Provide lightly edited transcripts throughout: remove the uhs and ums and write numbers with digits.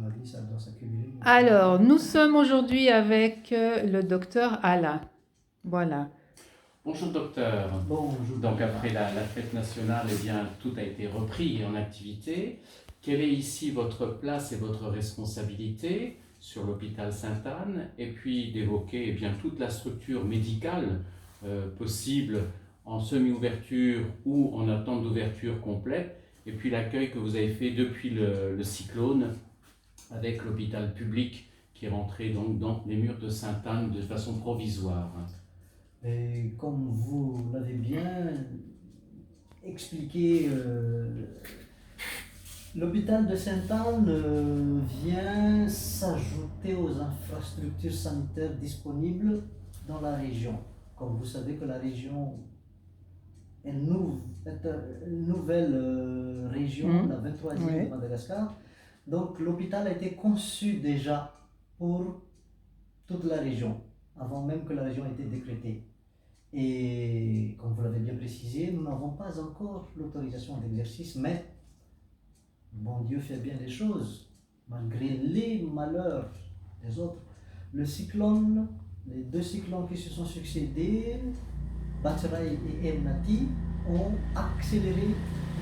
avis, ça doit s'accumuler. Alors, nous sommes aujourd'hui avec le docteur Alain. Voilà. Bonjour docteur. Bonjour. Donc après la fête nationale, eh bien, tout a été repris en activité. Quelle est ici votre place et votre responsabilité sur l'hôpital Sainte-Anne? Et puis d'évoquer eh bien, toute la structure médicale possible en semi-ouverture ou en attente d'ouverture complète. Et puis l'accueil que vous avez fait depuis le cyclone avec l'hôpital public qui est rentré donc dans les murs de Sainte-Anne de façon provisoire. Et comme vous l'avez bien expliqué, l'hôpital de Sainte-Anne vient s'ajouter aux infrastructures sanitaires disponibles dans la région. Comme vous savez que la région est une nouvelle région, la 23e de Madagascar. Donc l'hôpital a été conçu déjà pour toute la région, avant même que la région ait été décrétée. Et comme vous l'avez bien précisé, nous n'avons pas encore l'autorisation d'exercice, mais bon Dieu fait bien les choses, malgré les malheurs des autres. Le cyclone, les deux cyclones qui se sont succédés, Batsirai et Emnati, ont accéléré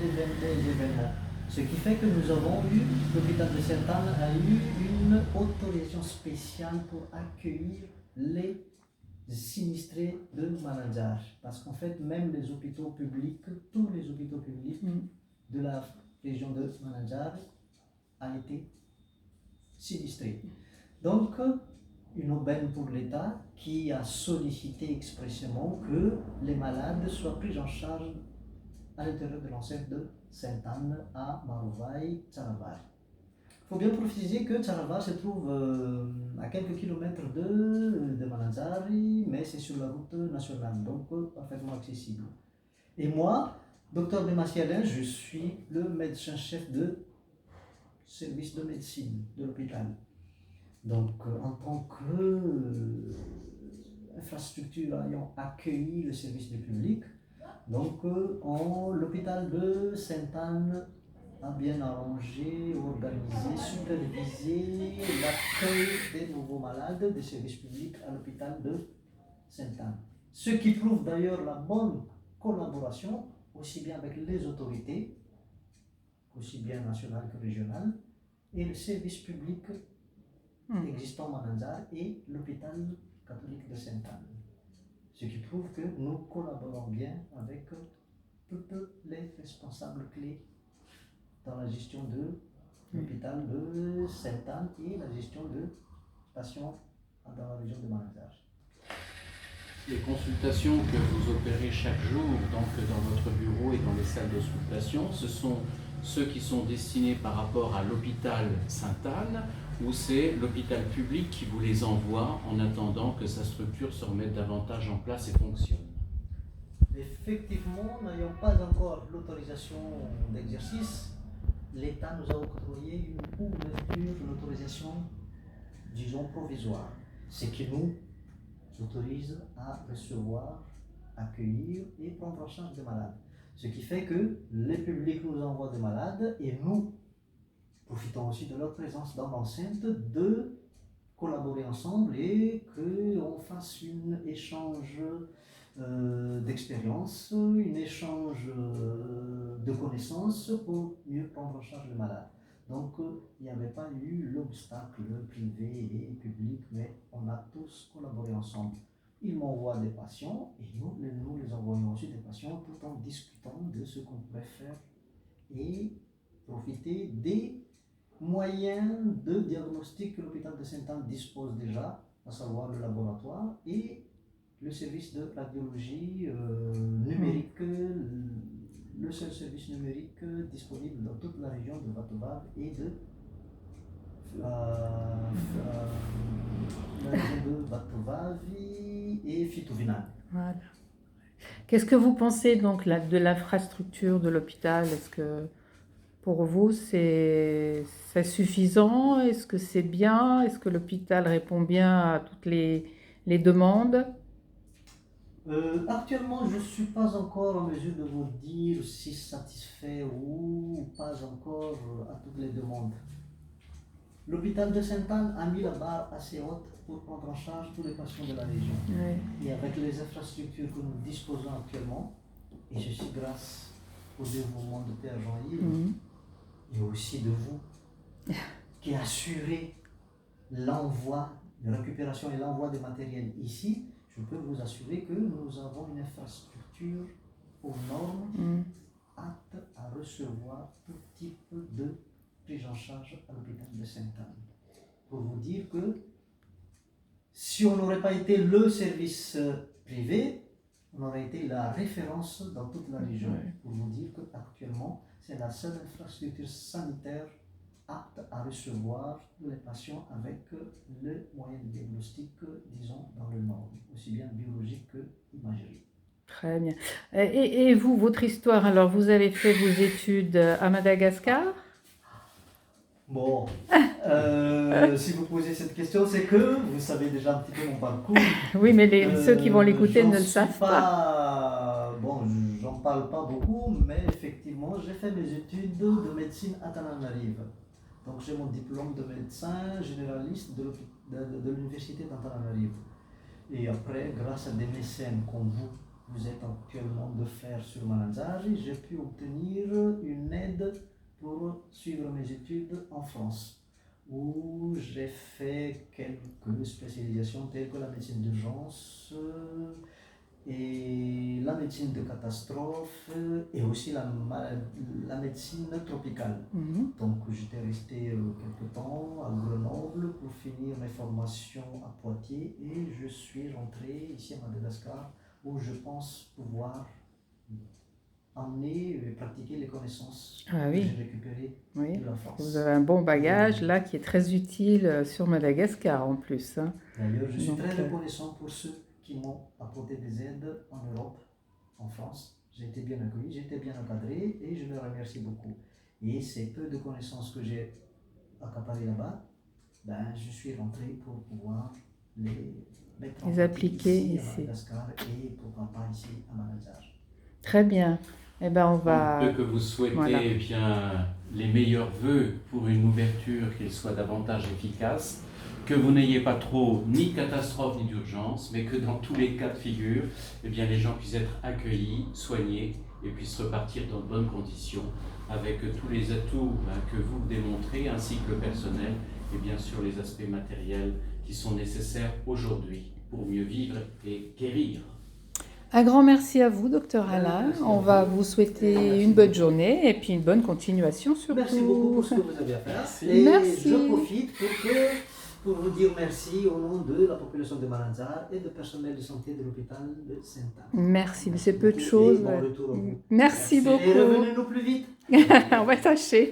les événements. Ce qui fait que nous avons eu, l'hôpital de Sainte-Anne a eu une autorisation spéciale pour accueillir les sinistrés de Manandjar. Parce qu'en fait, même les hôpitaux publics, tous les hôpitaux publics de la région de Manandjar a été sinistré. Donc, une aubaine pour l'État qui a sollicité expressément que les malades soient pris en charge à l'intérieur de l'enceinte de Sainte-Anne à Marovai, Tsaravar. Il faut bien préciser que Tsaravar se trouve à quelques kilomètres de Mananzari, mais c'est sur la route nationale, donc parfaitement accessible. Et moi, docteur Bemassialin, je suis le médecin-chef de service de médecine de l'hôpital. Donc, en tant que infrastructure ayant accueilli le service du public, donc l'hôpital de Sainte-Anne a bien arrangé, organisé, supervisé l'accueil des nouveaux malades des services publics à l'hôpital de Sainte-Anne. Ce qui prouve d'ailleurs la bonne collaboration, aussi bien avec les autorités, aussi bien nationales que régionales, et le service public existant à Mananzar et l'hôpital catholique de Sainte-Anne. Ce qui prouve que nous collaborons bien avec toutes les responsables clés dans la gestion de l'hôpital de Sainte-Anne et la gestion de patients dans la région de Mananzar. Les consultations que vous opérez chaque jour donc dans votre bureau et dans les salles d'auscultation, ce sont ceux qui sont destinés par rapport à l'hôpital Sainte-Anne ou c'est l'hôpital public qui vous les envoie en attendant que sa structure se remette davantage en place et fonctionne? Effectivement, n'ayant pas encore l'autorisation d'exercice, l'État nous a octroyé une ouverture, une autorisation, disons, provisoire, ce qui nous autorise à recevoir, accueillir et prendre en charge des malades. Ce qui fait que les publics nous envoient des malades et nous profitons aussi de leur présence dans l'enceinte de collaborer ensemble et qu'on fasse un échange d'expérience, un échange de connaissances pour mieux prendre en charge les malades. Donc il n'y avait pas eu l'obstacle privé et public, mais on a tous collaboré ensemble. Ils m'envoient des patients et nous les envoyons aussi des patients tout en discutant de ce qu'on pourrait faire et profiter des moyens de diagnostic que l'hôpital de Sainte-Anne dispose déjà, à savoir le laboratoire et le service de radiologie numérique, le seul service numérique disponible dans toute la région de Vatovav et de la région de Vatovavi et Fitovinal. Voilà. Qu'est-ce que vous pensez donc de l'infrastructure de l'hôpital? Est-ce que pour vous c'est suffisant? Est-ce que c'est bien? Est-ce que l'hôpital répond bien à toutes les demandes? Actuellement, je ne suis pas encore en mesure de vous dire si satisfait ou pas encore à toutes les demandes. L'hôpital de Sainte-Anne a mis la barre assez haute pour prendre en charge tous les patients de la région. Ouais. Et avec les infrastructures que nous disposons actuellement, et ceci grâce au dévouement de Père Jean-Yves Mhm. et aussi de vous, qui assurez l'envoi, la récupération et l'envoi des matériels ici, je peux vous assurer que nous avons une infrastructure aux normes Mhm. apte à recevoir tout type de prise en charge à l'hôpital de Sainte-Anne. Pour vous dire que si on n'aurait pas été le service privé, on aurait été la référence dans toute la région. Ouais. Pour vous dire qu'actuellement, c'est la seule infrastructure sanitaire apte à recevoir les patients avec le moyen de diagnostic, disons, dans le nord, aussi bien biologique que imagerie. Très bien. Et vous, votre histoire, alors vous avez fait vos études à Madagascar? Bon, si vous posez cette question, c'est que vous savez déjà un petit peu mon parcours. Oui, mais ceux qui vont l'écouter J'en ne le suis savent pas. Bon, j'en parle pas beaucoup, mais effectivement, j'ai fait mes études de médecine à Tananarive. Donc j'ai mon diplôme de médecin généraliste de l'université d'Antananarive. Et après, grâce à des mécènes comme vous êtes actuellement de faire sur Mananzari, j'ai pu obtenir une aide pour suivre mes études en France, où j'ai fait quelques spécialisations telles que la médecine d'urgence et la médecine de catastrophe et aussi la médecine tropicale. Mhm. Donc j'étais resté quelque temps à Grenoble pour finir mes formations à Poitiers et je suis rentré ici à Madagascar où je pense pouvoir emmener et pratiquer les connaissances Ah que oui. j'ai récupérées Oui. de la France. Vous avez un bon bagage là qui est très utile sur Madagascar en plus, hein. D'ailleurs, je suis Donc, très reconnaissant pour ceux qui m'ont apporté des aides en Europe, en France. J'ai été bien accueilli, j'ai été bien encadré et je les remercie beaucoup. Et ces peu de connaissances que j'ai accaparées là-bas, ben, je suis rentré pour pouvoir les mettre en Les pratique appliquer ici à ici. Madagascar et pourquoi pas ici à Manazar. Très bien. Eh ben on va. On peut que vous souhaiter Voilà. eh bien, les meilleurs vœux pour une ouverture qui soit davantage efficace, que vous n'ayez pas trop ni catastrophe ni d'urgence, mais que dans tous les cas de figure, eh bien, les gens puissent être accueillis, soignés et puissent repartir dans de bonnes conditions avec tous les atouts que vous démontrez, ainsi que le personnel et bien sûr les aspects matériels qui sont nécessaires aujourd'hui pour mieux vivre et guérir. Un grand merci à vous, docteur Alain. Merci à On va vous. vous souhaiter Merci une bonne beaucoup. journée et puis une bonne continuation surtout. Merci beaucoup pour ce que vous avez à faire. Merci. Et Merci. je profite pour vous dire merci au nom de la population de Mananzar et du personnel de santé de l'hôpital de Sainte-Anne. Merci, mais c'est peu de beaucoup choses. et bon retour à vous. Merci Et beaucoup. revenez-nous plus vite. On va tâcher.